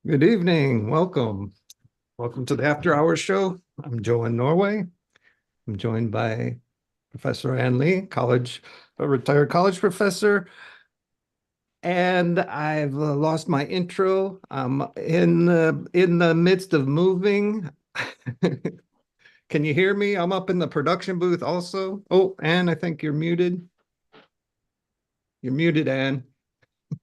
Good evening. Welcome. Welcome to the After Hours Show. I'm Joe in Norway. I'm joined by Professor Ann Lee, a retired college professor. And I've lost my intro. I'm in the midst of moving. Can you hear me? I'm up in the production booth also. Oh, Ann, I think you're muted. You're muted, Ann.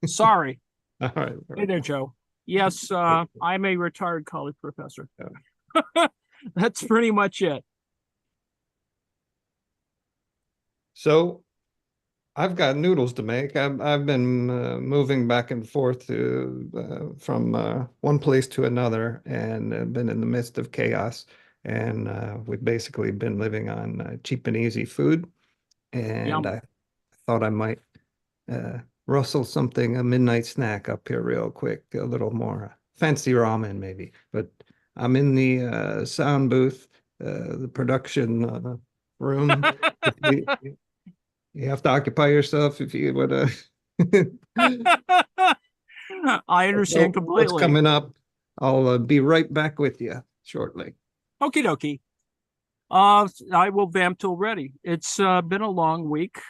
Sorry. All right. Hey there, Joe. Yes, I'm a retired college professor. Yeah. That's pretty much it. So I've got noodles to make. I've been moving back and forth from one place to another, and been in the midst of chaos. And we've basically been living on cheap and easy food. And Yum. I thought I might rustle a midnight snack up here real quick, a little more fancy ramen maybe. But I'm in the sound booth, the production room. You have to occupy yourself if you would. I understand completely. What's coming up? I'll be right back with you shortly. Okie dokie. I will vamp till ready. It's been a long week.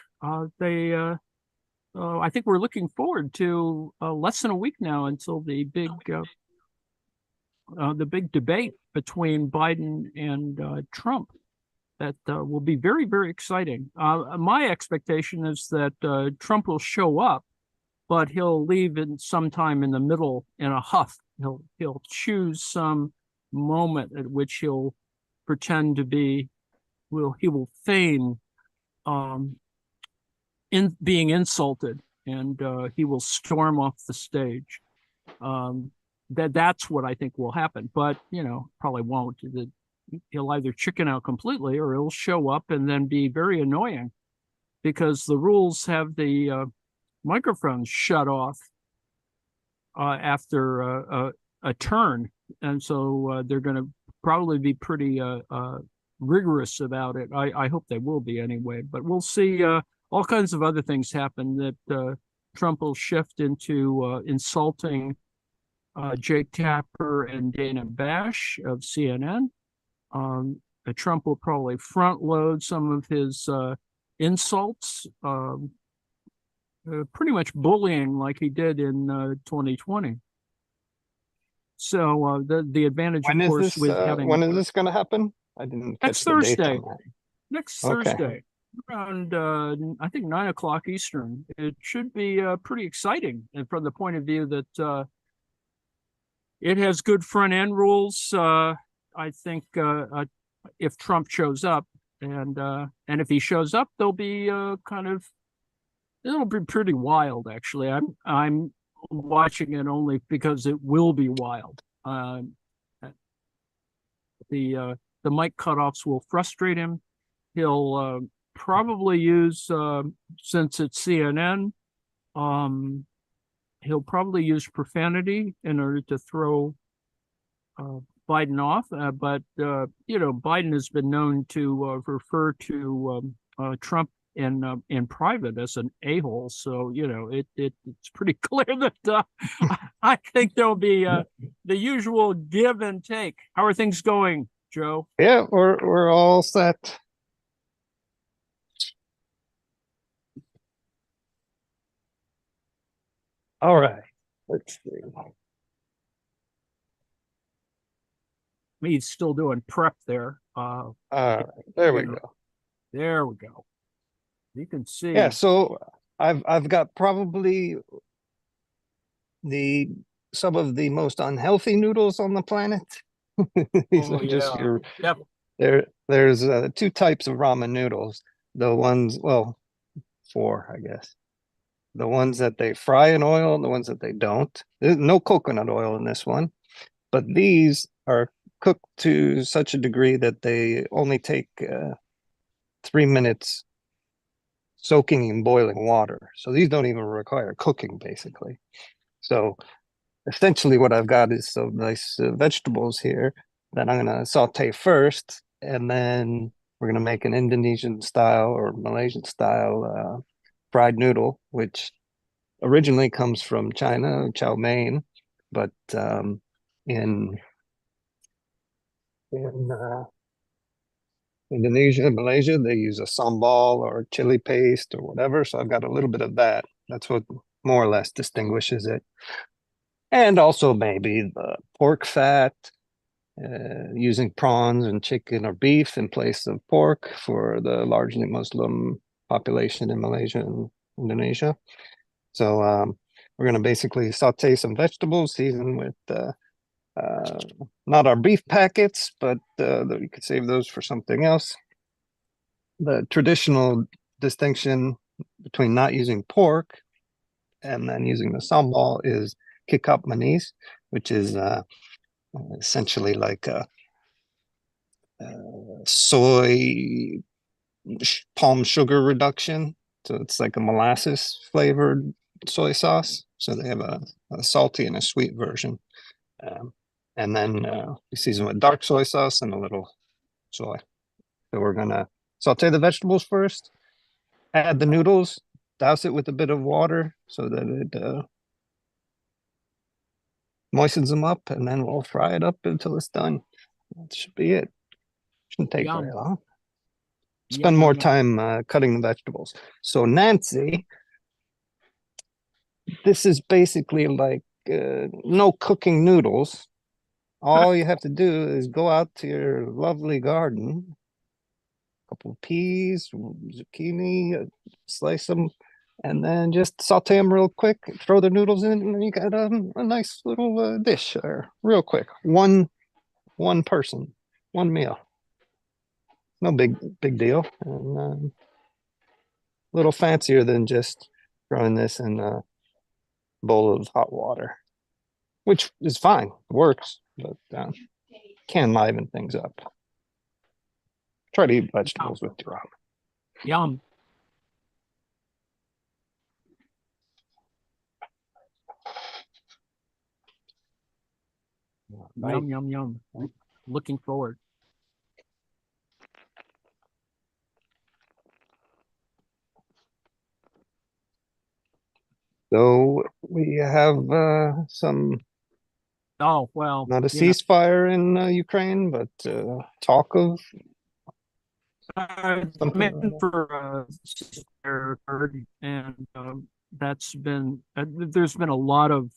I think we're looking forward to less than a week now until the big debate between Biden and Trump. That will be very, very exciting. My expectation is that Trump will show up, but he'll leave in sometime in the middle in a huff. He'll choose some moment at which he'll pretend to be. He will feign in being insulted, and he will storm off the stage. That's what I think will happen, but probably won't. He'll either chicken out completely or he'll show up and then be very annoying because the rules have the microphones shut off after a turn. And so they're going to probably be pretty rigorous about it. I hope they will be anyway, but we'll see all kinds of other things happen that Trump will shift into insulting Jake Tapper and Dana Bash of CNN. Trump will probably front load some of his insults, pretty much bullying like he did in 2020. So the advantage, of course, with having when is this going to happen? I didn't catch next Thursday. Next Thursday, around I think 9 o'clock Eastern. It should be pretty exciting, and from the point of view that it has good front end rules. I think if Trump shows up, and if he shows up, they'll be it'll be pretty wild. Actually, I'm watching it only because it will be wild. The mic cutoffs will frustrate him. He'll probably use, since it's CNN, he'll probably use profanity in order to throw Biden off, but Biden has been known to refer to Trump in private as an a-hole. So it's pretty clear that I think there'll be the usual give and take. How are things going, Joe? Yeah, we're all set. All right. Let's see. He's still doing prep there. All right, there we go. There we go. You can see. Yeah, so I've got probably some of the most unhealthy noodles on the planet. These Oh are just yeah. Yep. there's two types of ramen noodles. The ones, well, four, I guess. The ones that they fry in oil and the ones that they don't. There's no coconut oil in this one, but these are cooked to such a degree that they only take 3 minutes soaking in boiling water. So these don't even require cooking, basically. So essentially what I've got is some nice vegetables here that I'm going to saute first, and then we're going to make an Indonesian style or Malaysian style fried noodle, which originally comes from China, chow mein, but in Indonesia and Malaysia, they use a sambal or chili paste or whatever. So I've got a little bit of that. That's what more or less distinguishes it. And also maybe the pork fat, using prawns and chicken or beef in place of pork for the largely Muslim population in Malaysia and Indonesia. So we're going to basically saute some vegetables, season with not our beef packets, but you could save those for something else. The traditional distinction between not using pork and then using the sambal is kicap manis, which is essentially like a soy palm sugar reduction. So it's like a molasses flavored soy sauce. So they have a salty and a sweet version. And then we season with dark soy sauce and a little soy. So we're going to saute the vegetables first, add the noodles, douse it with a bit of water so that it moistens them up, and then we'll fry it up until it's done. That should be it. Shouldn't take very Yum. long. Yum, Spend more yum, yum. time cutting the vegetables. So Nancy, this is basically like no cooking noodles. All you have to do is go out to your lovely garden, a couple of peas, zucchini, slice them, and then just saute them real quick. Throw the noodles in, and you got a nice little dish there, real quick. One person, one meal. No big deal, and a little fancier than just throwing this in a bowl of hot water, which is fine, works, but can liven things up. Try to eat vegetables with your ramen. Yum. Right. Yum, yum, yum. Looking forward. So we have some, Oh, well, not a ceasefire in Ukraine, but talk of something like meant that. for and that's been there's been a lot of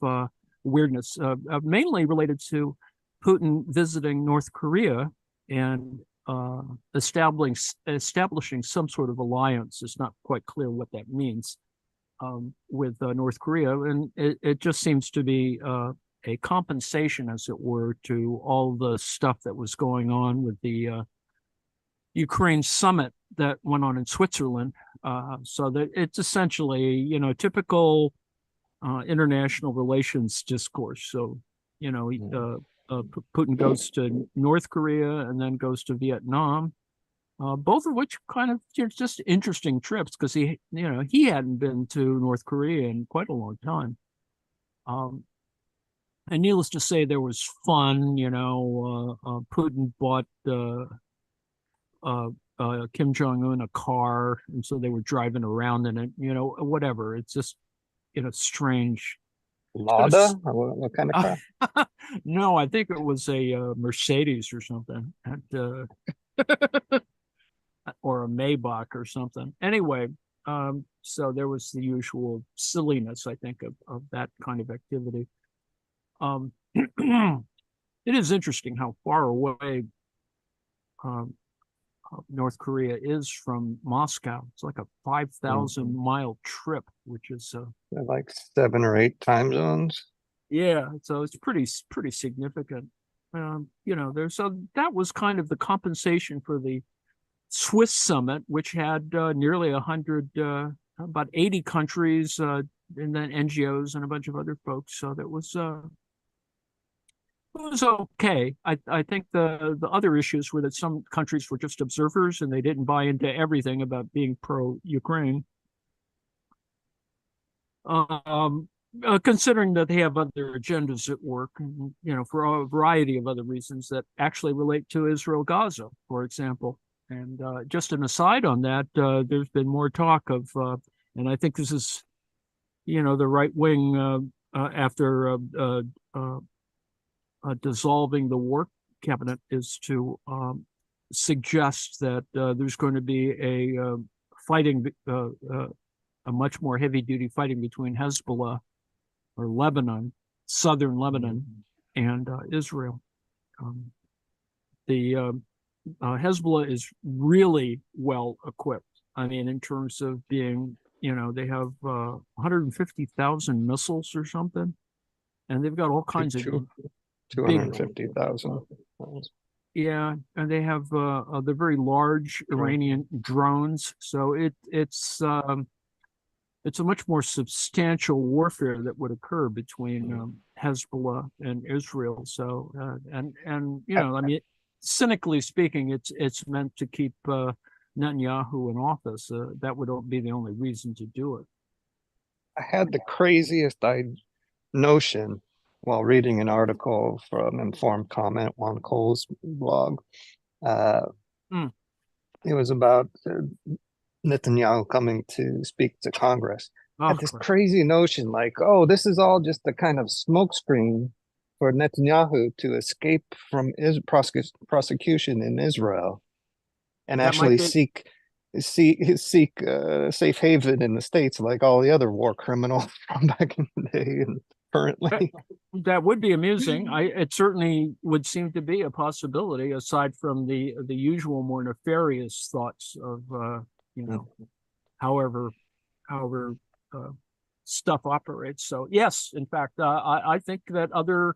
weirdness, mainly related to Putin visiting North Korea and establishing some sort of alliance. It's not quite clear what that means with North Korea, and it just seems to be a compensation, as it were, to all the stuff that was going on with the Ukraine summit that went on in Switzerland. So that it's essentially, typical international relations discourse. So, Putin goes to North Korea and then goes to Vietnam, both of which kind of just interesting trips because he hadn't been to North Korea in quite a long time. And needless to say, there was fun. Putin bought a Kim Jong-un a car, and so they were driving around in it, whatever. It's just, strange. Lada? What kind of car? No, I think it was a Mercedes or something, or a Maybach or something. Anyway, so there was the usual silliness, I think, of that kind of activity. It is interesting how far away um, North Korea is from Moscow. It's like a 5,000-mile trip, which is Like 7 or 8 time zones. yeah. So it's pretty significant. There's that was kind of the compensation for the Swiss summit, which had nearly 100, about 80 countries, and then NGOs and a bunch of other folks. So that was it was okay. I think the other issues were that some countries were just observers and they didn't buy into everything about being pro-Ukraine. Considering that they have other agendas at work, for a variety of other reasons that actually relate to Israel-Gaza, for example. And just an aside on that, there's been more talk of, and I think this is, the right wing after dissolving the war cabinet is to suggest that there's going to be a fighting, a much more heavy-duty fighting between Hezbollah or Lebanon, southern Lebanon, and Israel. The Hezbollah is really well equipped. I mean, in terms of being, they have 150,000 missiles or something, and they've got all kinds of 250,000. Yeah, and they have the very large Iranian drones. So it's a much more substantial warfare that would occur between Hezbollah and Israel. So and I mean, cynically speaking, it's meant to keep Netanyahu in office. That would be the only reason to do it. I had the craziest notion while reading an article from Informed Comment on Cole's blog. It was about Netanyahu coming to speak to Congress. I had this crazy notion like, oh, this is all just a kind of smokescreen for Netanyahu to escape from prosecution in Israel and actually seek safe haven in the States like all the other war criminals from back in the day and currently. That would be amusing. It certainly would seem to be a possibility, aside from the usual more nefarious thoughts of however stuff operates. So yes, in fact, I think that other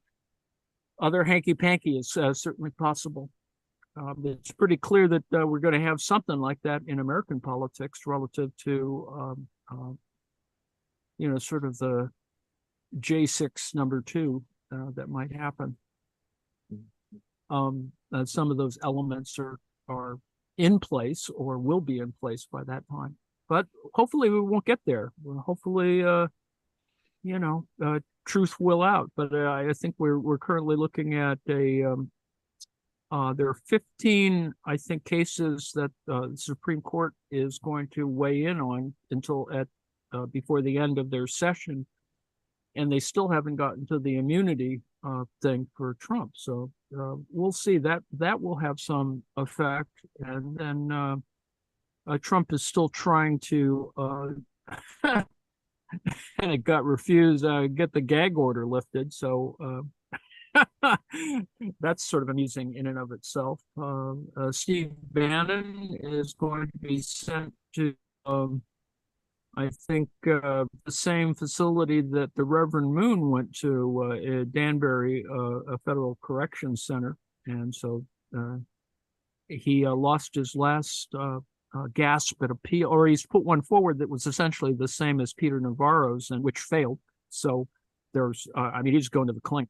hanky panky is certainly possible. It's pretty clear that we're going to have something like that in American politics relative to sort of the J6 number 2 that might happen. Some of those elements are in place or will be in place by that time. But hopefully we won't get there. Hopefully, truth will out. But I think we're currently looking at there are 15, I think, cases that the Supreme Court is going to weigh in on until before the end of their session, and they still haven't gotten to the immunity thing for Trump. So we'll see that will have some effect. And then Trump is still trying to, and it got refused, get the gag order lifted. So that's sort of amusing in and of itself. Steve Bannon is going to be sent to, I think, the same facility that the Reverend Moon went to, Danbury, a federal corrections center. And so he lost his last gasp at appeal, or he's put one forward that was essentially the same as Peter Navarro's, and which failed. So there's, he's going to the clink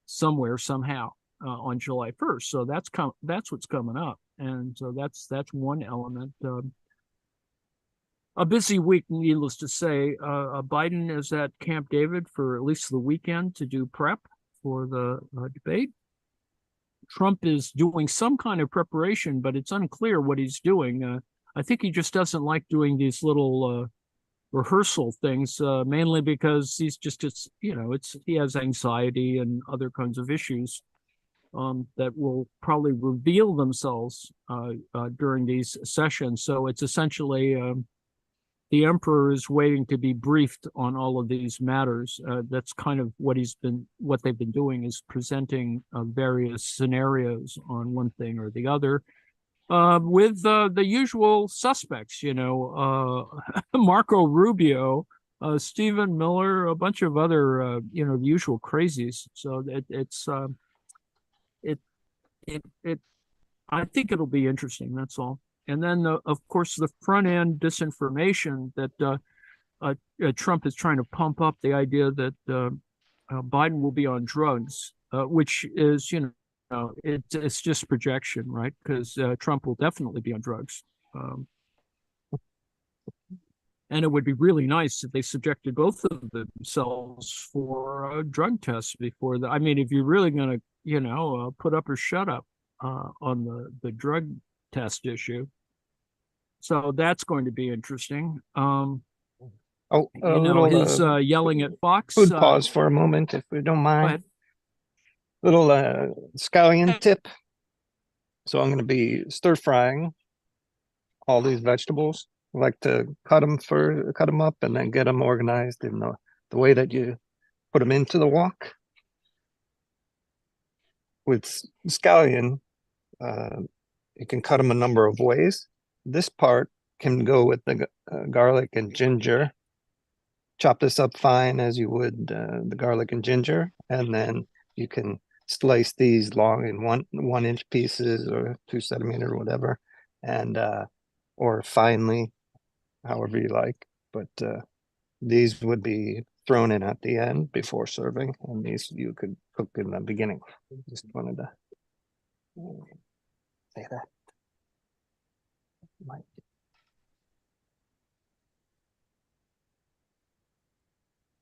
somewhere, somehow, on July 1st. So that's what's coming up. And so that's one element. A busy week, needless to say. Biden is at Camp David for at least the weekend to do prep for the debate. Trump is doing some kind of preparation, but it's unclear what he's doing. I think he just doesn't like doing these little rehearsal things, mainly because he's just he has anxiety and other kinds of issues that will probably reveal themselves during these sessions. So it's essentially the emperor is waiting to be briefed on all of these matters. That's kind of what they've been doing, is presenting various scenarios on one thing or the other, with the usual suspects, Marco Rubio, Stephen Miller, a bunch of other, the usual crazies. So it I think it'll be interesting. That's all. And then, of course, the front end disinformation that Trump is trying to pump up, the idea that Biden will be on drugs, which is, it's just projection, right? Because Trump will definitely be on drugs. And it would be really nice if they subjected both of themselves for drug tests before I mean, if you're really going to, put up or shut up on the drug test issue. So that's going to be interesting. His yelling at Fox. Food pause for a moment, if we don't mind. Go ahead. Little scallion tip. So I'm going to be stir frying all these vegetables. I like to cut them up and then get them organized in the way that you put them into the wok. With scallion, you can cut them a number of ways. This part can go with the garlic and ginger. Chop this up fine as you would the garlic and ginger, and then you can slice these long in 1 inch pieces or 2 centimeter, whatever, and or finely, however you like. But these would be thrown in at the end before serving, and these you could cook in the beginning. Just wanted to say that.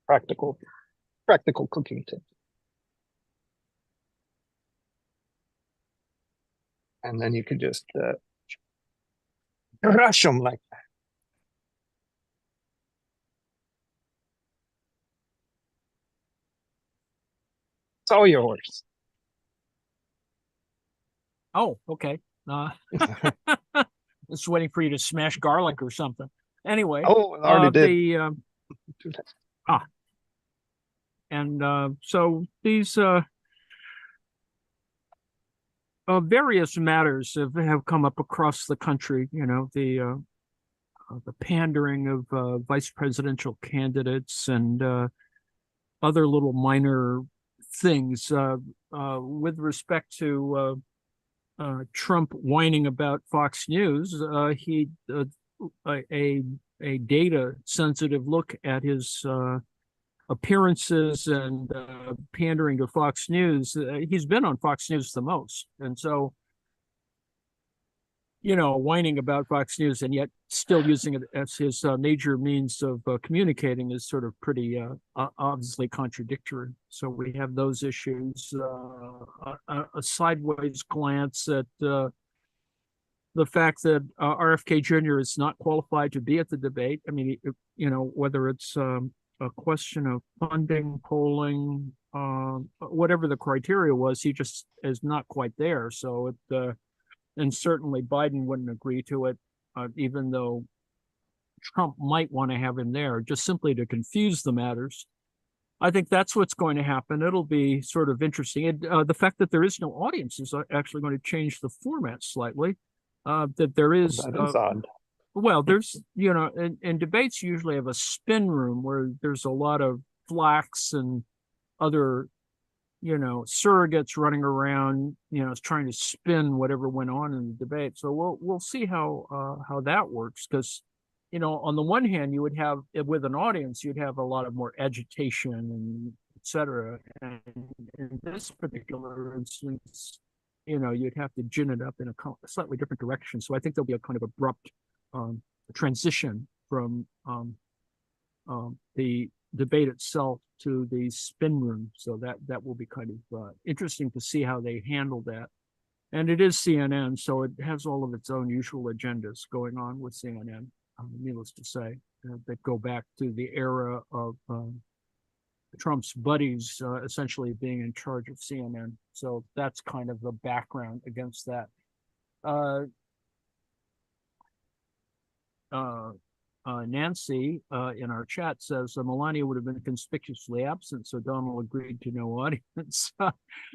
Practical cooking tips. And then you could just rush them like that. It's all yours. Oh, okay. Just waiting for you to smash garlic or something. Anyway. Oh, I already did. And so these various matters have come up across the country. The pandering of vice presidential candidates and other little minor things with respect to Trump whining about Fox News. He a data sensitive look at his appearances and pandering to Fox News. He's been on Fox News the most, and so whining about Fox News and yet still using it as his major means of communicating is sort of pretty obviously contradictory. So we have those issues. A sideways glance at the fact that RFK Jr. is not qualified to be at the debate. I mean, whether it's a question of funding, polling, whatever the criteria was, he just is not quite there. So and certainly Biden wouldn't agree to it, even though Trump might want to have him there, just simply to confuse the matters. I think that's what's going to happen. It'll be sort of interesting. And the fact that there is no audience is actually going to change the format slightly. That there is. That is odd. Well, there's, and debates usually have a spin room where there's a lot of flacks and other surrogates running around, trying to spin whatever went on in the debate. So we'll see how that works, because on the one hand, you would have, with an audience, you'd have a lot of more agitation and etc. And in this particular instance, you'd have to gin it up in a slightly different direction. So I think there'll be a kind of abrupt transition from the debate itself to the spin room. So that will be kind of interesting to see how they handle that. And it is CNN, so it has all of its own usual agendas going on with CNN, needless to say, that go back to the era of Trump's buddies essentially being in charge of CNN. So that's kind of the background against that. Nancy in our chat says Melania would have been conspicuously absent, so Donald agreed to no audience.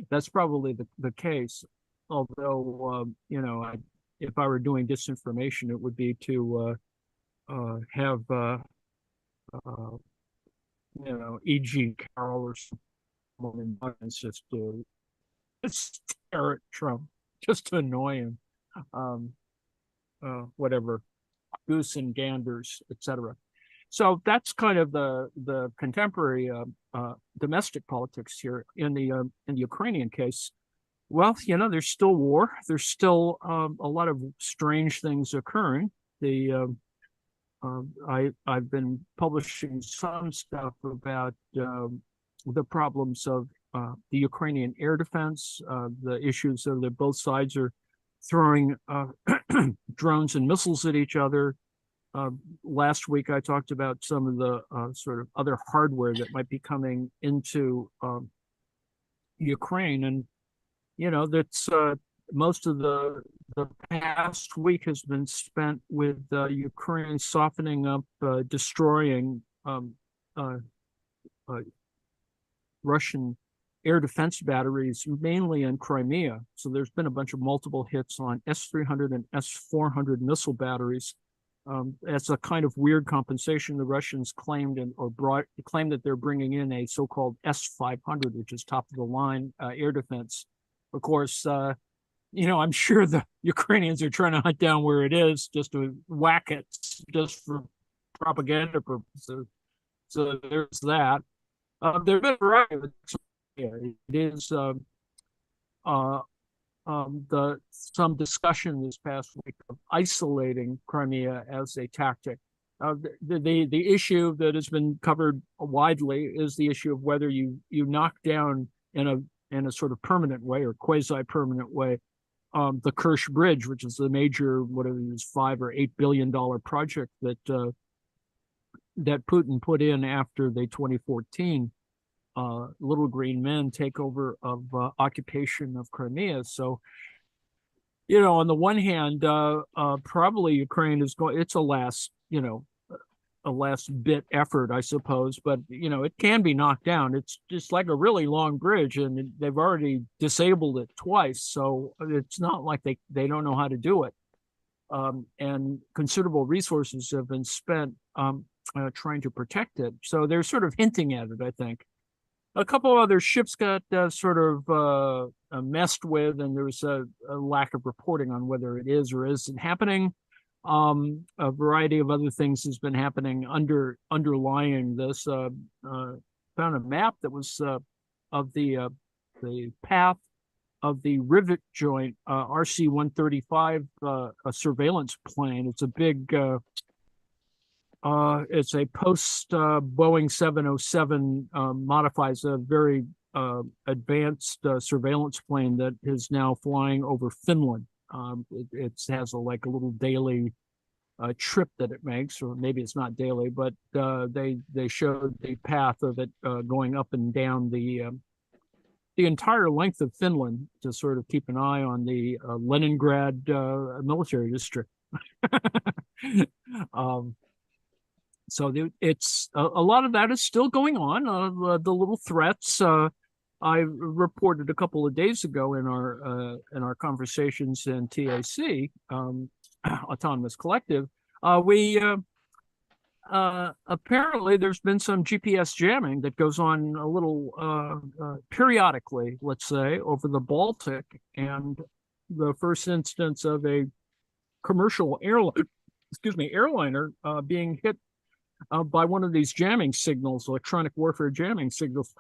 That's probably the case. Although, if I were doing disinformation, it would be to have, E.G. Carroll or someone in the audience just to stare at Trump, just to annoy him. Whatever, goose and ganders, etc. So that's kind of the contemporary domestic politics here in the Ukrainian case. Well, there's still war. There's still a lot of strange things occurring. I've been publishing some stuff about the problems of the Ukrainian air defense, the issues of that both sides are throwing drones and missiles at each other. Last week, I talked about some of the sort of other hardware that might be coming into Ukraine, and that's most of the past week has been spent with Ukraine softening up, destroying Russian air defense batteries, mainly in Crimea. So there's been a bunch of multiple hits on S-300 and S-400 missile batteries. That's a kind of weird compensation. The Russians claimed claimed that they're bringing in a so-called S-500, which is top of the line air defense. Of course, I'm sure the Ukrainians are trying to hunt down where it is just to whack it, just for propaganda purposes. So there's that. There's been a variety of it is some discussion this past week of isolating Crimea as a tactic. The issue that has been covered widely is the issue of whether you knock down in a sort of permanent way or quasi-permanent way the Kerch Bridge, which is the major, whatever it is, $5 or $8 billion project that Putin put in after the 2014 little green men takeover of occupation of Crimea. So, on the one hand, probably Ukraine is going, it's a last bit effort, I suppose, but it can be knocked down. It's just like a really long bridge, and they've already disabled it twice, so it's not like they don't know how to do it. And considerable resources have been spent trying to protect it. So they're sort of hinting at it, I think. A couple other ships got sort of messed with, and there was a lack of reporting on whether it is or isn't happening. A variety of other things has been happening underlying this. Found a map that was of the path of the rivet joint RC-135 a surveillance plane. It's a big. It's a post Boeing 707 modifies a very advanced surveillance plane that is now flying over Finland. It has a little daily trip that it makes, or maybe it's not daily, but they showed the path of it going up and down the entire length of Finland to sort of keep an eye on the Leningrad military district. So it's a lot of that is still going on. The little threats I reported a couple of days ago in our conversations in TAC, Autonomous Collective. We apparently there's been some GPS jamming that goes on a little periodically, let's say, over the Baltic, and the first instance of a commercial airliner being hit by one of these jamming signals, electronic warfare jamming signals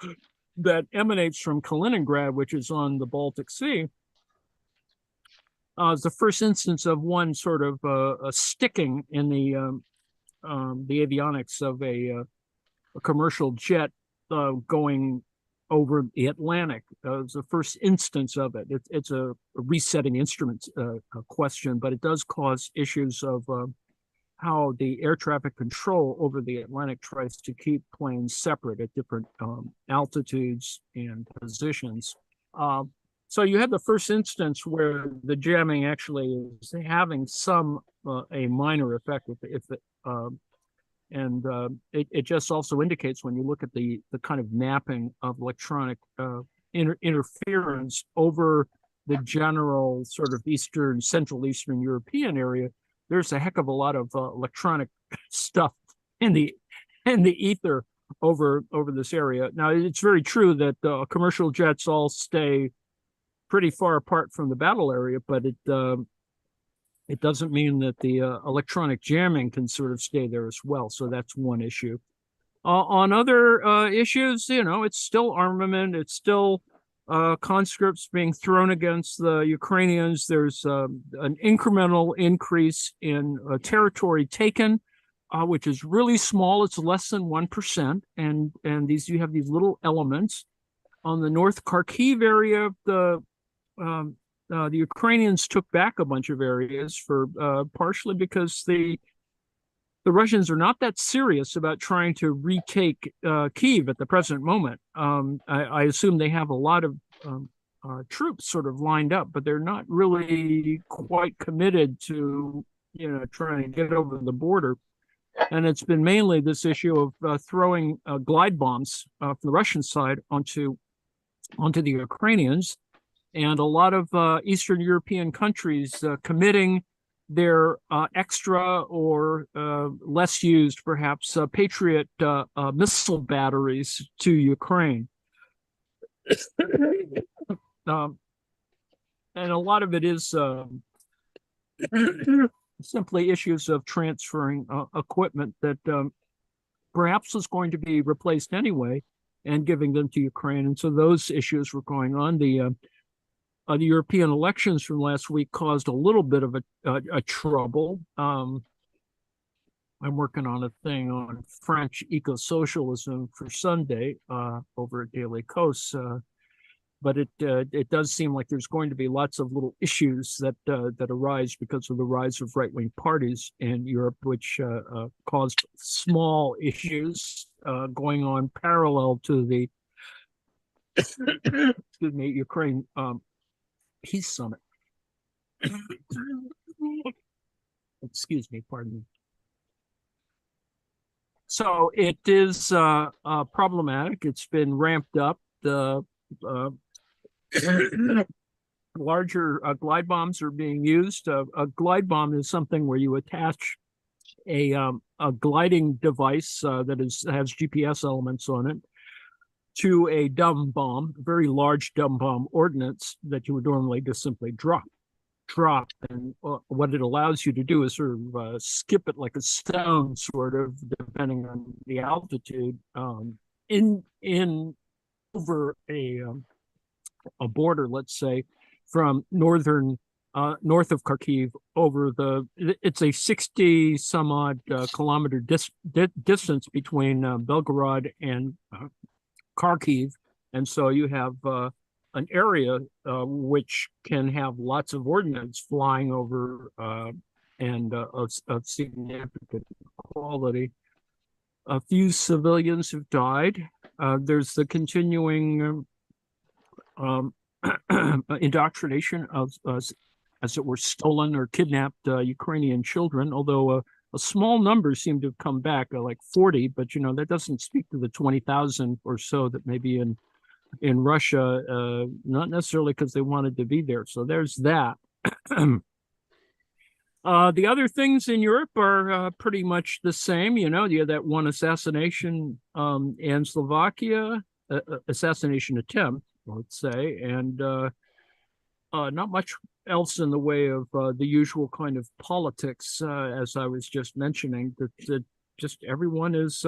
that emanates from Kaliningrad, which is on the Baltic Sea. It's the first instance of one sort of a sticking in the avionics of a commercial jet going over the Atlantic. It's the first instance of it. It's a resetting instruments question, but it does cause issues of how the air traffic control over the Atlantic tries to keep planes separate at different altitudes and positions. So you had the first instance where the jamming actually is having some a minor effect if it, and it just also indicates when you look at the kind of mapping of electronic interference over the general sort of Central Eastern European area, there's a heck of a lot of electronic stuff in the ether over this area. Now, it's very true that commercial jets all stay pretty far apart from the battle area, but it doesn't mean that the electronic jamming can sort of stay there as well. So that's one issue. On other issues, it's still armament. It's still conscripts being thrown against the Ukrainians. There's an incremental increase in territory taken, which is really small. It's less than 1%. And you have these little elements. On the North Kharkiv area, the Ukrainians took back a bunch of areas for partially because the Russians are not that serious about trying to retake Kyiv at the present moment. I assume they have a lot of troops sort of lined up, but they're not really quite committed to trying to get over the border. And it's been mainly this issue of throwing glide bombs from the Russian side onto the Ukrainians. And a lot of Eastern European countries committing their extra or less used, perhaps, Patriot missile batteries to Ukraine. And a lot of it is simply issues of transferring equipment that perhaps was going to be replaced anyway and giving them to Ukraine. And so those issues were going on. The European elections from last week caused a little bit of a trouble. I'm working on a thing on French eco-socialism for Sunday over at Daily Kos, but it does seem like there's going to be lots of little issues that arise because of the rise of right-wing parties in Europe, which caused small issues going on parallel to the excuse me, Ukraine Peace Summit. Excuse me, pardon me. So it is problematic. It's been ramped up. The larger glide bombs are being used. A glide bomb is something where you attach a gliding device that has GPS elements on it to a dumb bomb, a very large dumb bomb ordnance that you would normally just simply drop. And what it allows you to do is sort of skip it like a stone, sort of, depending on the altitude, in over a border, let's say, from north of Kharkiv over it's a 60 some odd kilometer distance between Belgorod and Kharkiv, and so you have an area which can have lots of ordnance flying over and of significant quality. A few civilians have died. There's the continuing indoctrination of, as it were, stolen or kidnapped Ukrainian children, although a small number seem to have come back, like 40, but that doesn't speak to the 20,000 or so that may be in Russia, not necessarily because they wanted to be there. So there's that. The other things in Europe are pretty much the same. You had that one assassination in Slovakia, assassination attempt, let's say, and not much else in the way of the usual kind of politics, as I was just mentioning, that just everyone is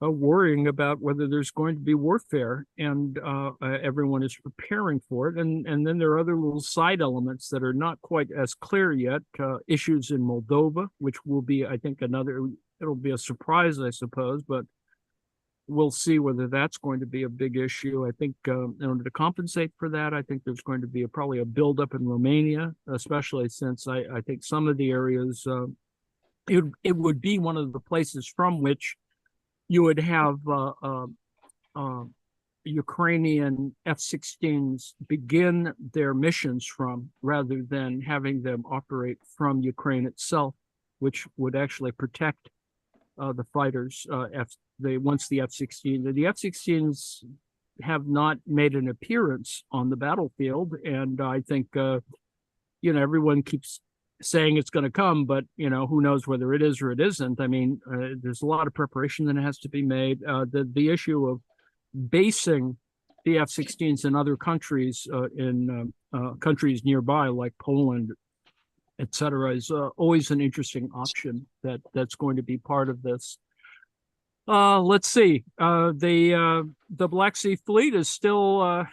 worrying about whether there's going to be warfare, and everyone is preparing for it. And then there are other little side elements that are not quite as clear yet. Issues in Moldova, which will be, I think, it'll be a surprise, I suppose, but we'll see whether that's going to be a big issue. I think in order to compensate for that, I think there's going to be probably a buildup in Romania, especially since I think some of the areas, it would be one of the places from which you would have uh, Ukrainian F-16s begin their missions from, rather than having them operate from Ukraine itself, which would actually protect the fighters. Once the F-16s have not made an appearance on the battlefield, and I think everyone keeps saying it's going to come, but who knows whether it is or it isn't. I mean, there's a lot of preparation that has to be made. The issue of basing the F-16s in other countries, in countries nearby like Poland, etc., is always an interesting option that's going to be part of this. Let's see. The Black Sea Fleet is still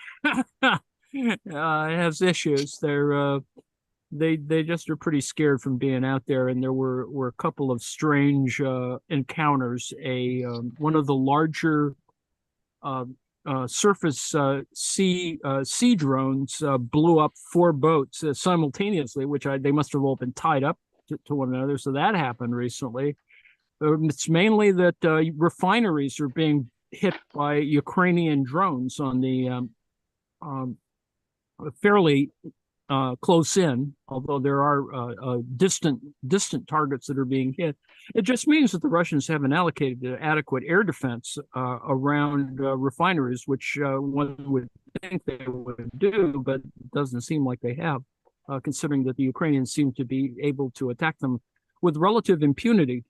has issues. They just are pretty scared from being out there, and there were a couple of strange encounters. One of the larger surface sea drones blew up 4 boats simultaneously, which they must have all been tied up to one another. So that happened recently. It's mainly that refineries are being hit by Ukrainian drones on the fairly close in, although there are distant targets that are being hit. It just means that the Russians haven't allocated adequate air defense around refineries, which one would think they would do, but it doesn't seem like they have, considering that the Ukrainians seem to be able to attack them with relative impunity.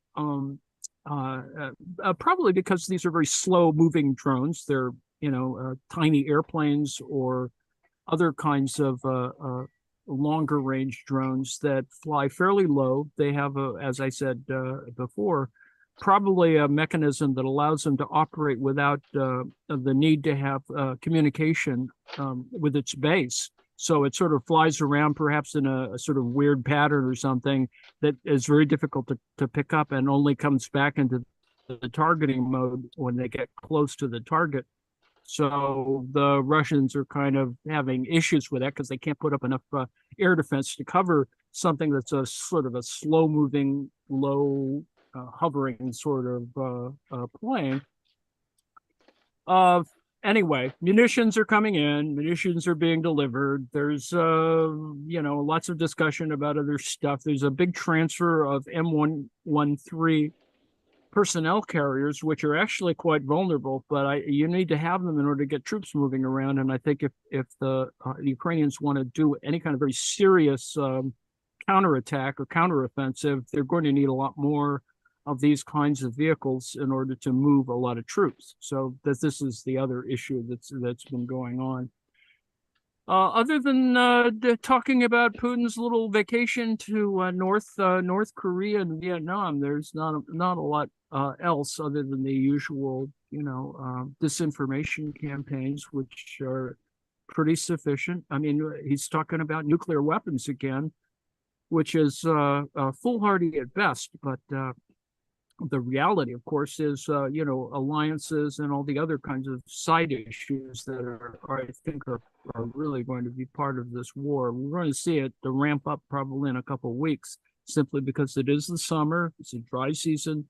Probably because these are very slow-moving drones. They're tiny airplanes or other kinds of longer range drones that fly fairly low. They have, as I said before, probably a mechanism that allows them to operate without the need to have communication with its base. So it sort of flies around perhaps in a sort of weird pattern or something that is very difficult to pick up, and only comes back into the targeting mode when they get close to the target. So the Russians are kind of having issues with that because they can't put up enough air defense to cover something that's a sort of a slow-moving, low hovering sort of plane. Anyway, munitions are coming in, munitions are being delivered. There's lots of discussion about other stuff. There's a big transfer of M113 personnel carriers, which are actually quite vulnerable, but you need to have them in order to get troops moving around. And I think if the Ukrainians want to do any kind of very serious counterattack or counteroffensive, they're going to need a lot more of these kinds of vehicles in order to move a lot of troops. So this is the other issue that's been going on. Other than talking about Putin's little vacation to North Korea and Vietnam, there's not a lot else other than the usual, disinformation campaigns, which are pretty sufficient. I mean, he's talking about nuclear weapons again, which is foolhardy at best, but the reality, of course, is alliances and all the other kinds of side issues that I think are really going to be part of this war. We're going to see it to ramp up probably in a couple of weeks, simply because it is the summer, it's a dry season.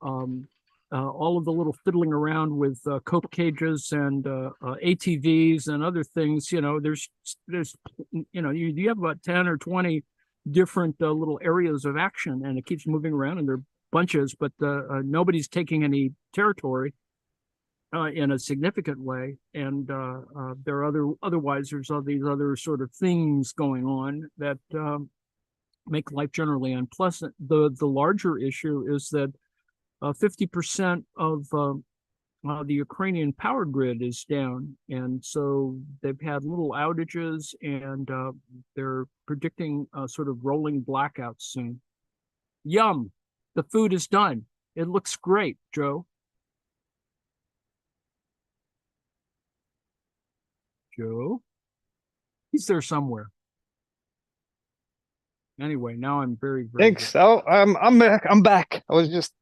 All of the little fiddling around with coke cages and ATVs and other things, there's you have about 10 or 20 different little areas of action, and it keeps moving around, and they're bunches, but nobody's taking any territory in a significant way. And there are otherwise there's all these other sort of things going on that make life generally unpleasant. The larger issue is that 50% of the Ukrainian power grid is down, and so they've had little outages, and they're predicting sort of rolling blackouts soon. Yum! The food is done. It looks great, Joe. Joe? He's there somewhere. Anyway, now I'm very Thanks. Oh, I'm back. I was just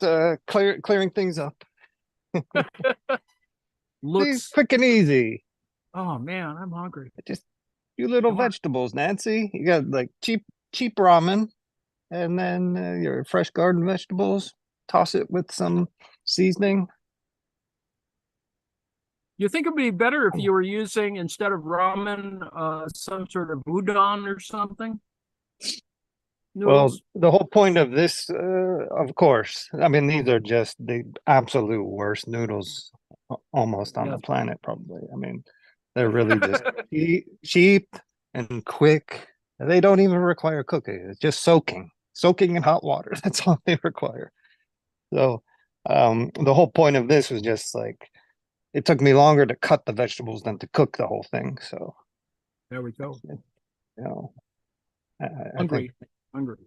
clearing things up. See, Looks, quick and easy. oh man, I'm hungry. Just few little Come on. vegetables, Nancy. You got like cheap ramen, and then your fresh garden vegetables. Toss it with some seasoning. You think it'd be better if Oh, you were using, instead of ramen, some sort of udon or something? well, Noodles? the whole point of this, of course, I mean, these are just the absolute worst noodles almost on the Yes. planet, probably. I mean, they're really just cheap and quick. They don't even require cooking. It's just soaking in hot water. That's all they require. So, the whole point of this was just like it took me longer to cut the vegetables than to cook the whole thing. So, There we go. you know, I think Hungry, hungry.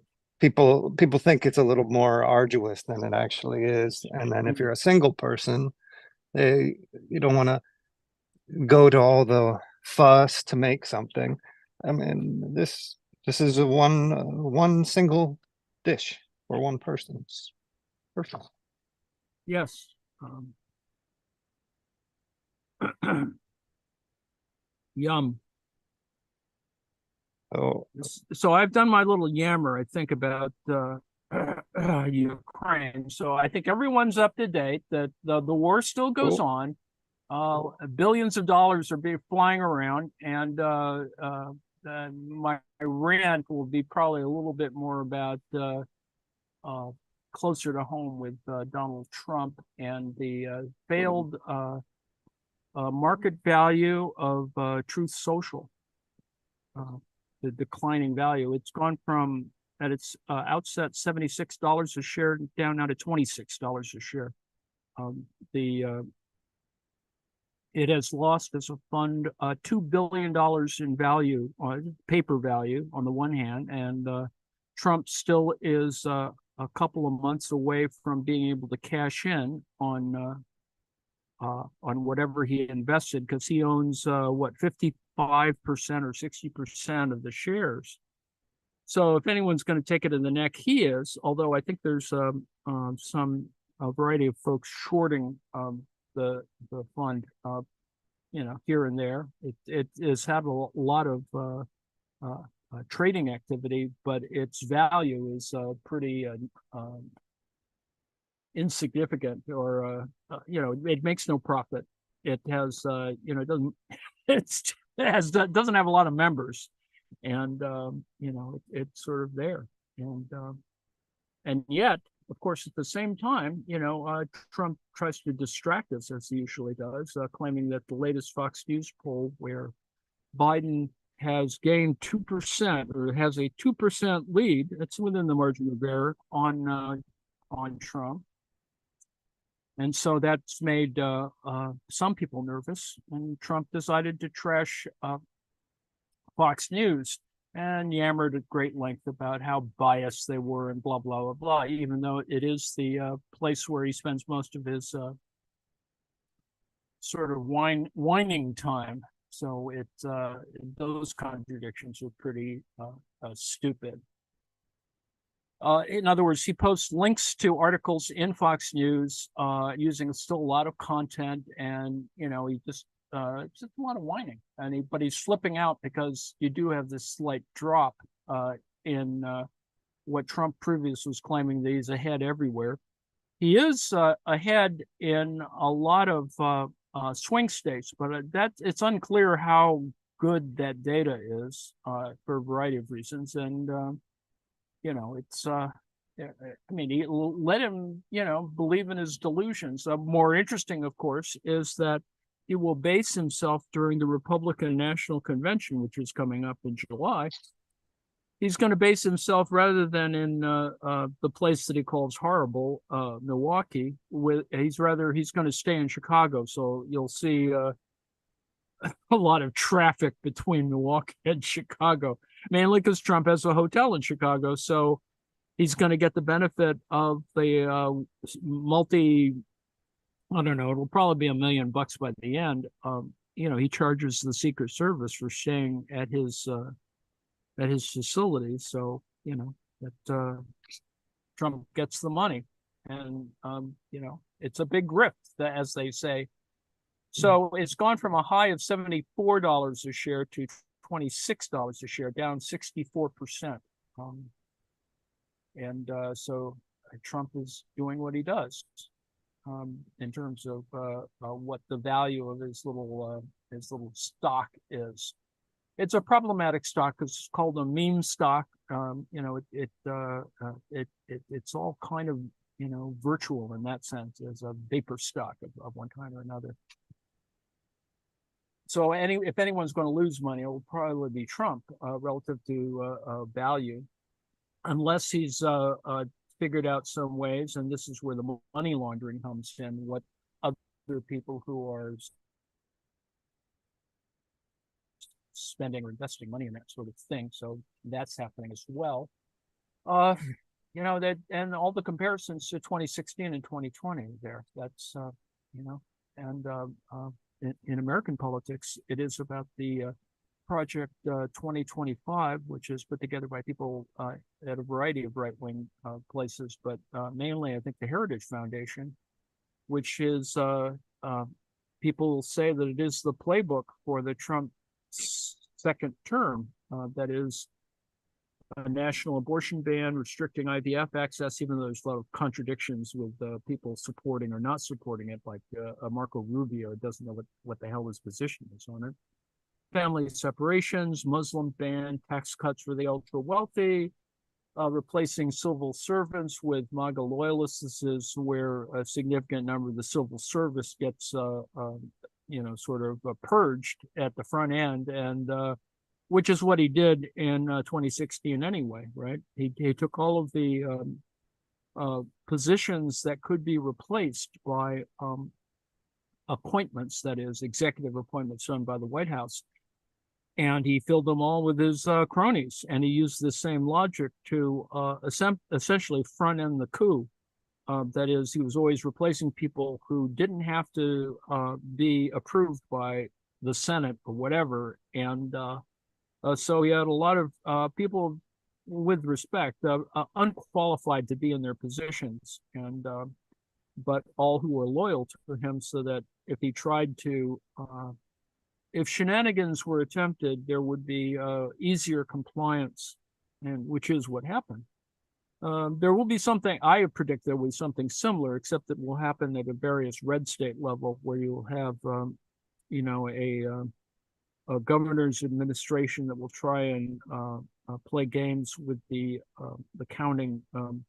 people think it's a little more arduous than it actually is. And then if you're a single person, they you don't want to go to all the fuss to make something. I mean, this is a one single dish for one person. It's perfect. Yes. Yum. So, So I've done my little yammer, I think, about Ukraine. So I think everyone's up to date that the war still goes cool. on. Billions of dollars are being flying around, and my rant will be probably a little bit more about uh, closer to home with Donald Trump and the failed market value of Truth Social, the declining value. It's gone from at its outset $76 a share down now to $26 a share. The It has lost as a fund $2 billion in value, paper value on the one hand, and Trump still is a couple of months away from being able to cash in on whatever he invested, because he owns what, 55% or 60% of the shares. So if anyone's going to take it in the neck, he is. Although I think there's some a variety of folks shorting the fund, here and there. It has had a lot of trading activity, but its value is pretty insignificant, or it makes no profit. It has it doesn't doesn't have a lot of members, and it's sort of there, and yet, of course, at the same time, Trump tries to distract us, as he usually does, claiming that the latest Fox News poll, where Biden has gained 2%, or has a 2% lead, it's within the margin of error, on Trump. And so that's made some people nervous, and Trump decided to trash Fox News and yammered at great length about how biased they were and blah, blah, blah, blah, even though it is the place where he spends most of his sort of whining time. So those contradictions are pretty stupid. In other words, he posts links to articles in Fox News using still a lot of content, and he just it's just a lot of whining, but he's flipping out because you do have this slight drop in what Trump previously was claiming, that he's ahead everywhere. He is ahead in a lot of swing states, but it's unclear how good that data is for a variety of reasons, and it's let him believe in his delusions. More interesting, of course, is that he will base himself during the Republican National Convention, which is coming up in July. He's going to base himself, rather than in the place that he calls horrible, Milwaukee. He's going to stay in Chicago, so you'll see a lot of traffic between Milwaukee and Chicago, mainly because Trump has a hotel in Chicago. So he's going to get the benefit of the I don't know, it'll probably be $1 million by the end. He charges the Secret Service for staying at his facility. So, that Trump gets the money. And, it's a big grift, as they say. So it's gone from a high of $74 a share to $26 a share, down 64%. So Trump is doing what he does in terms of what the value of his little stock is. It's a problematic stock because it's called a meme stock. It's all kind of virtual in that sense, as a vapor stock of one kind or another. So if anyone's going to lose money, it will probably be Trump relative to value, unless he's figured out some ways, and this is where the money laundering comes in, what other people who are spending or investing money in that sort of thing. So that's happening as well. That, and all the comparisons to 2016 and 2020 there. That's in American politics, it is about the Project 2025, which is put together by people at a variety of right-wing places, but mainly, I think, the Heritage Foundation, which is people say that it is the playbook for the Trump second term. That is a national abortion ban, restricting IVF access, even though there's a lot of contradictions with people supporting or not supporting it, like Marco Rubio doesn't know what the hell his position is on it. Family separations, Muslim ban, tax cuts for the ultra wealthy, replacing civil servants with MAGA loyalists. This is where a significant number of the civil service gets, purged at the front end, and which is what he did in 2016 anyway, right? He took all of the positions that could be replaced by appointments, that is, executive appointments done by the White House, and he filled them all with his cronies. And he used the same logic to essentially front end the coup. That is, he was always replacing people who didn't have to be approved by the Senate or whatever. And so he had a lot of people with respect, unqualified to be in their positions, and but all who were loyal to him, so that if he tried to, if shenanigans were attempted, there would be easier compliance, and which is what happened. There will be something, I predict there will be something similar, except that will happen at a various red state level, where you'll have, a governor's administration that will try and play games with the counting,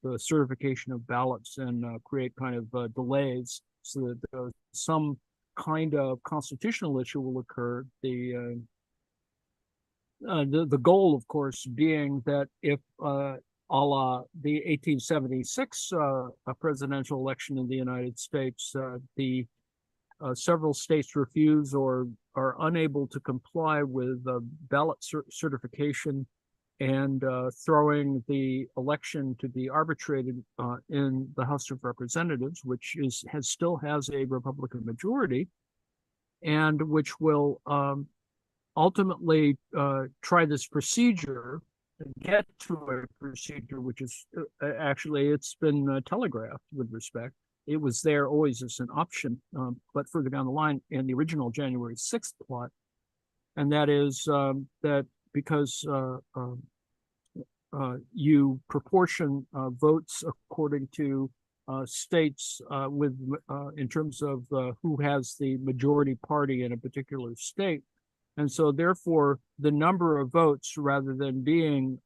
the certification of ballots, and create kind of delays, so that some kind of constitutional issue will occur. The goal, of course, being that if a la the 1876 presidential election in the United States, the several states refuse or are unable to comply with ballot certification, and throwing the election to be arbitrated in the House of Representatives, which still has a Republican majority, and which will ultimately try this procedure and get to a procedure which is actually, it's been telegraphed with respect. It was there always as an option, but further down the line in the original January 6th plot, and that is that because you proportion votes according to states with in terms of who has the majority party in a particular state, and so therefore the number of votes, rather than being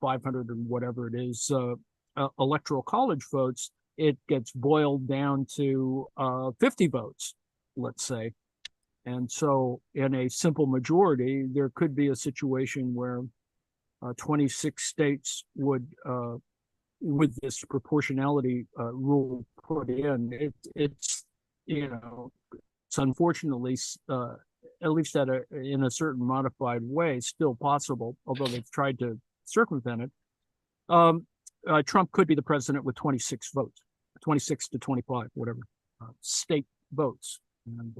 500 and whatever it is electoral college votes, it gets boiled down to 50 votes, let's say. And so in a simple majority, there could be a situation where 26 states would, with this proportionality rule put in, it's unfortunately, at least in a certain modified way, still possible, although they've tried to circumvent it. Trump could be the president with 26 votes, 26 to 25, whatever, state votes. And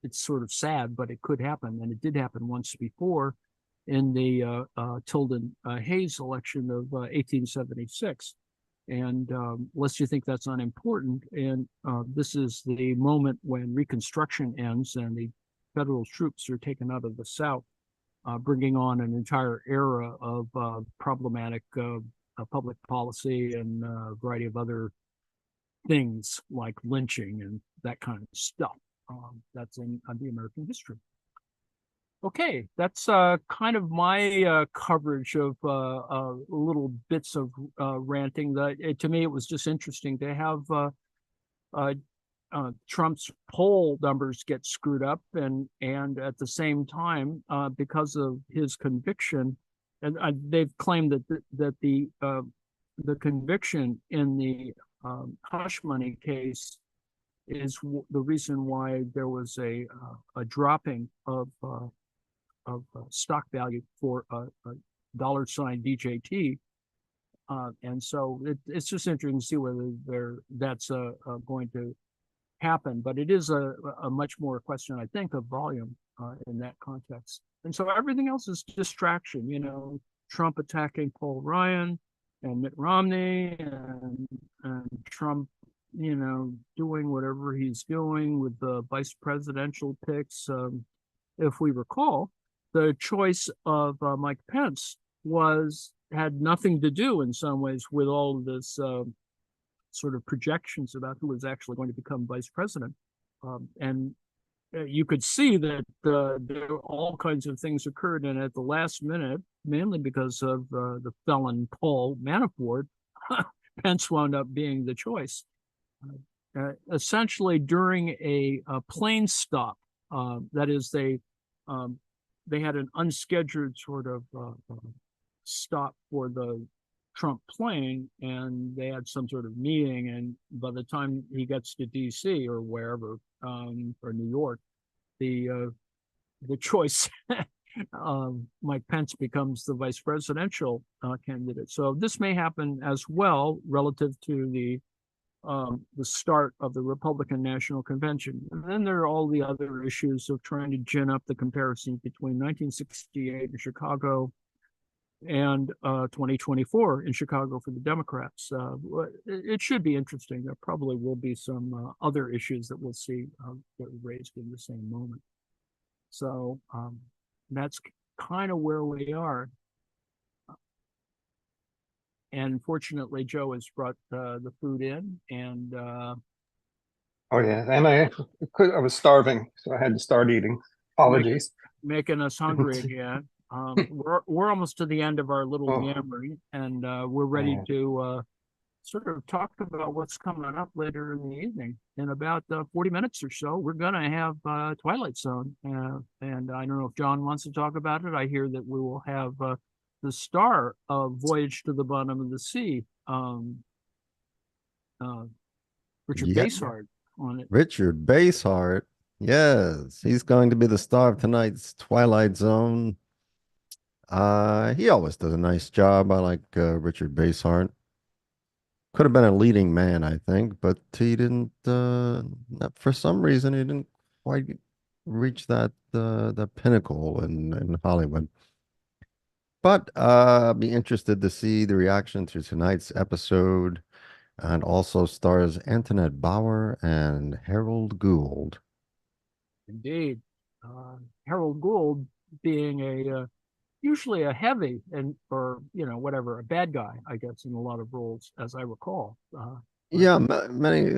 it's sort of sad, but it could happen. And it did happen once before in the Tilden Hayes election of 1876. And lest you think that's unimportant, and this is the moment when Reconstruction ends and the federal troops are taken out of the South, bringing on an entire era of problematic public policy and a variety of other things like lynching and that kind of stuff. That's in the American history. Okay, that's kind of my coverage of little bits of ranting. To me, it was just interesting to have Trump's poll numbers get screwed up, and at the same time, because of his conviction, and they've claimed that the conviction in the hush money case is the reason why there was a dropping of stock value for a $ DJT. And so it's just interesting to see whether that's going to happen. But it is a much more question, I think, of volume in that context. And so everything else is distraction, Trump attacking Paul Ryan and Mitt Romney and Trump, doing whatever he's doing with the vice presidential picks. If we recall, the choice of Mike Pence had nothing to do in some ways with all of this sort of projections about who was actually going to become vice president. And you could see that there all kinds of things occurred, and at the last minute, mainly because of the felon Paul Manafort, Pence wound up being the choice. Essentially, during a plane stop, that is, they had an unscheduled sort of stop for the Trump plane, and they had some sort of meeting. And by the time he gets to D.C. or wherever, or New York, the choice, Mike Pence becomes the vice presidential candidate. So this may happen as well relative to the start of the Republican National Convention. And then there are all the other issues of trying to gin up the comparison between 1968 in Chicago and 2024 in Chicago for the Democrats. It should be interesting. There probably will be some other issues that we'll see that are raised in the same moment. So that's kind of where we are. And fortunately, Joe has brought the food in, and oh yeah, and I was starving, so I had to start eating. Apologies. Making us hungry again. We're almost to the end of our little yammering, and we're ready to sort of talk about what's coming up later in the evening. In about 40 minutes or so, we're going to have Twilight Zone, and I don't know if John wants to talk about it. I hear that we will have the star of Voyage to the Bottom of the Sea, Richard Basehart, on it. Richard Basehart, yes, he's going to be the star of tonight's Twilight Zone. He always does a nice job. I like Richard Basehart. Could have been a leading man, I think, but he didn't. For some reason, he didn't quite reach that the pinnacle in Hollywood. But I'll be interested to see the reaction to tonight's episode, and also stars Antoinette Bauer and Harold Gould. Indeed, Harold Gould being usually a heavy or whatever, a bad guy, I guess, in a lot of roles, as I recall. Yeah, many.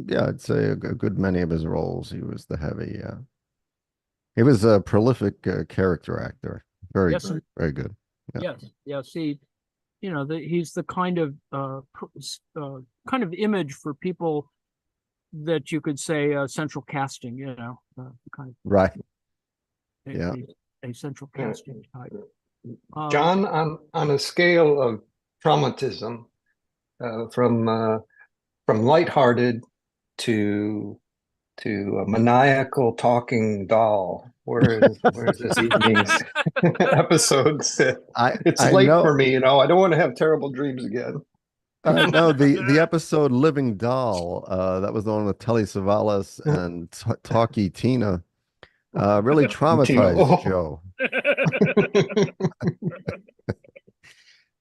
Yeah, I'd say a good many of his roles, he was the heavy. Yeah, he was a prolific character actor. Very yes, good, very good. Yeah. Yes. He's the kind of image for people that you could say central casting. Kind of right. A central casting type. John, on a scale of traumatism, from lighthearted to a maniacal talking doll, where's this evening's episode sit? It's late for me, I don't want to have terrible dreams again. No, the episode Living Doll, that was the one with Telly Savalas and Talkie Tina, really traumatized Joe.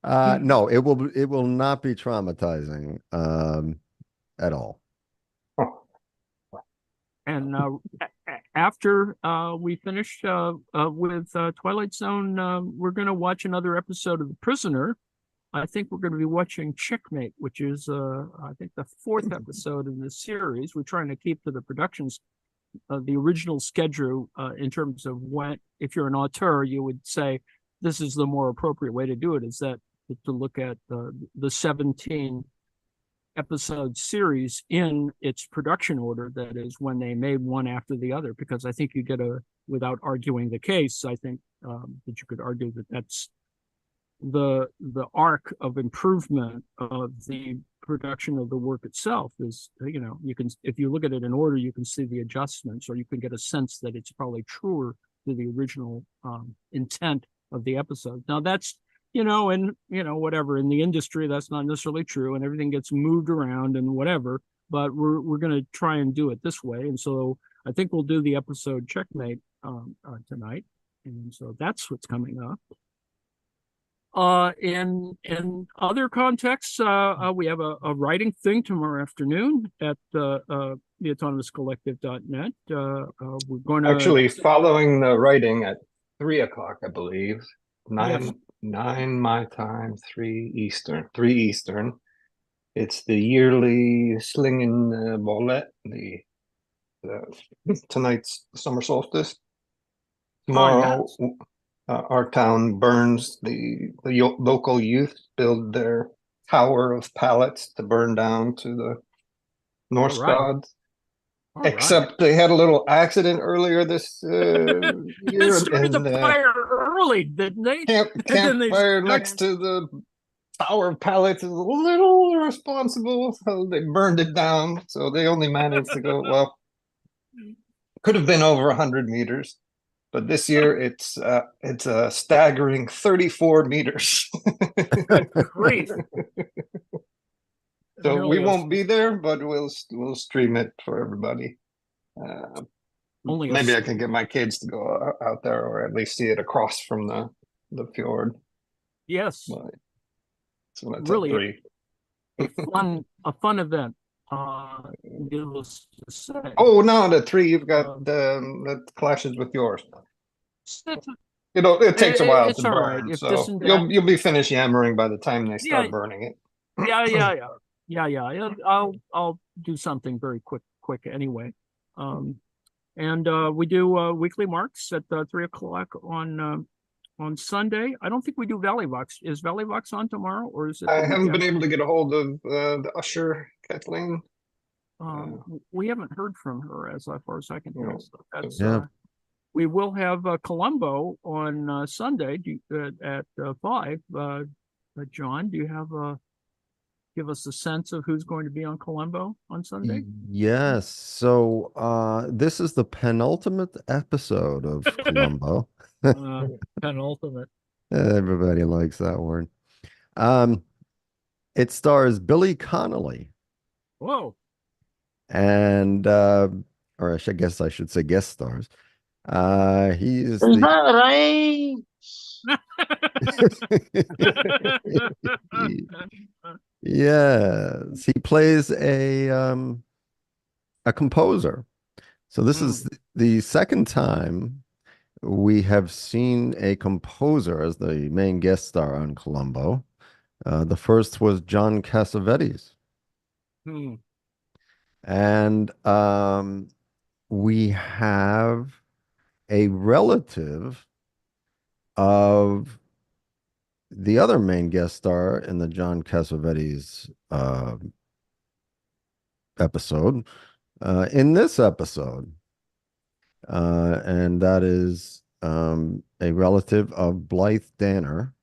No, it will not be traumatizing at all. Oh, And after we finish with Twilight Zone, we're going to watch another episode of The Prisoner. I think we're going to be watching Checkmate, which is, I think, the fourth episode in this series. We're trying to keep to the productions, the original schedule in terms of when, if you're an auteur, you would say this is the more appropriate way to do it, is that to look at the 17 episode series in its production order, that is, when they made one after the other, because I think you get without arguing the case, I think that you could argue that that's the arc of improvement of the production of the work itself. Is, you can, if you look at it in order, you can see the adjustments, or you can get a sense that it's probably truer to the original intent of the episode. Now that's, and whatever, in the industry that's not necessarily true, and everything gets moved around and whatever, but we're going to try and do it this way. And so I think we'll do the episode Checkmate tonight, and so that's what's coming up. In other contexts, we have a writing thing tomorrow afternoon at theautonomouscollective.net. We're going to actually, following the writing at 3 o'clock, I believe. Yes. 9 my time, 3 Eastern. It's the yearly Slingen Bollet, the tonight's summer solstice. Tomorrow, yes. our town burns, the local youth build their tower of pallets to burn down to the Norse right. gods. All right. Except they had a little accident earlier this They year, started the and fire early, didn't they? And then they campfire started- next to the tower of pallets is a little irresponsible, so they burned it down. So they only managed to go, well, could have been over 100 meters, but this year it's a staggering 34 meters. Grief. So Really we won't be there, but we'll stream it for everybody. only Maybe I can get my kids to go out there, or at least see it across from the fjord. yes, But so that's really at 3. a fun event. Needless to say. Oh no, the 3 you've got that clashes with yours. It takes a while It's to all right. burn, If so this and that, you'll be finished yammering by the time they yeah, start burning it. yeah. I'll do something very quick anyway. And we do weekly marks at 3 o'clock on Sunday. I don't think we do Valley Vox. Is Valley Vox on tomorrow, or is it? I haven't been able to get a hold of the usher, Kathleen. We haven't heard from her as far as I can tell. So that's Yeah. we will have Columbo on Sunday at 5. John, do you have give us a sense of who's going to be on Columbo on Sunday? Yes. So this is the penultimate episode of Columbo. Penultimate. Everybody likes that word. It stars Billy Connolly Whoa. and or I guess I should say guest stars. He is Is the that right? yes, he plays a composer. So this is the second time we have seen a composer as the main guest star on Columbo. The first was John Cassavetes. And we have a relative of the other main guest star in the John Cassavetes episode in this episode. And that is a relative of Blythe Danner,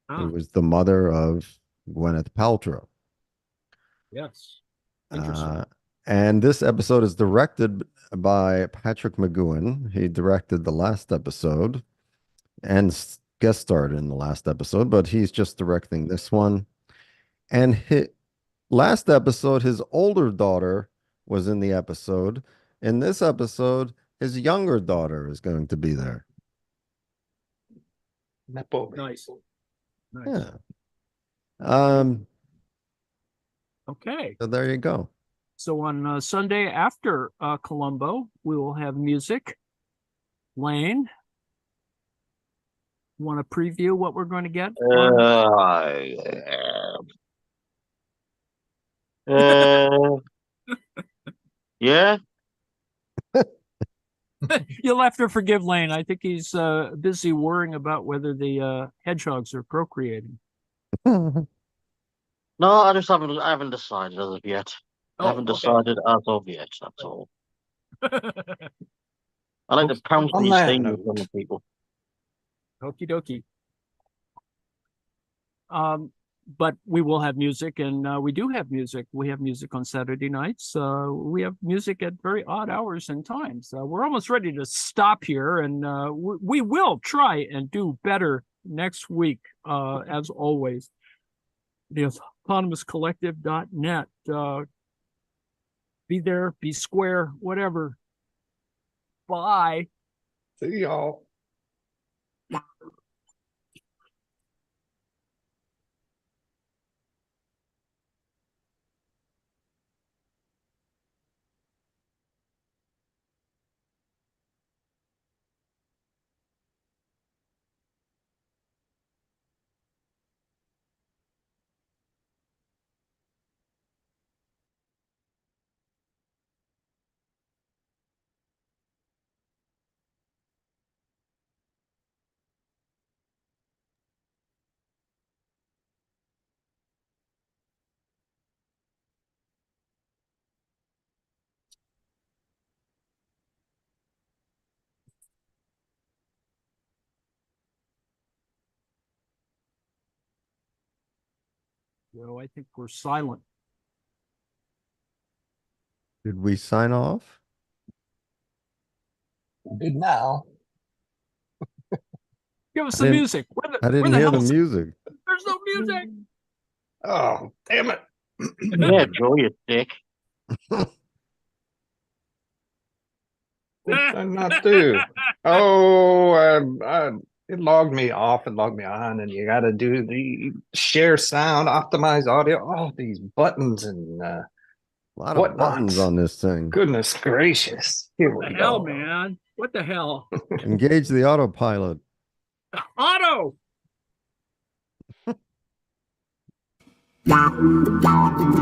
who was the mother of Gwyneth Paltrow. Yes. Interesting. And this episode is directed by Patrick McGowan. He directed the last episode and guest starred in the last episode, but he's just directing this one. And last episode, his older daughter was in the episode. In this episode, his younger daughter is going to be there. Nepo. Nice. Nice. Yeah. Um, Okay. so there you go. So on Sunday after Colombo, we will have music. Lane, want to preview what we're going to get? Yeah. You'll have to forgive Lane. I think he's busy worrying about whether the hedgehogs are procreating. No, I haven't decided as of yet. I haven't okay. decided as of yet. That's all. I like to pounce On these that things note. on the people. Okie dokie. But we will have music, and we do have music. We have music on Saturday nights. We have music at very odd hours and times. We're almost ready to stop here, and we will try and do better next week, as always. The autonomouscollective.net. Be there, be square, whatever. Bye. See y'all. I think we're silent. Did we sign off? Good now. Give us I the didn't- music. I didn't hear the hell's- music. There's no music. Oh, damn it. Yeah, Joe, you dick. What did I not do? Oh, it logged me off and logged me on, and you got to do the share sound, optimize audio, all these buttons and A lot of whatnot. buttons on this thing. Goodness gracious. Here What we the hell, go. man? What the hell? Engage the autopilot. Auto. Wow.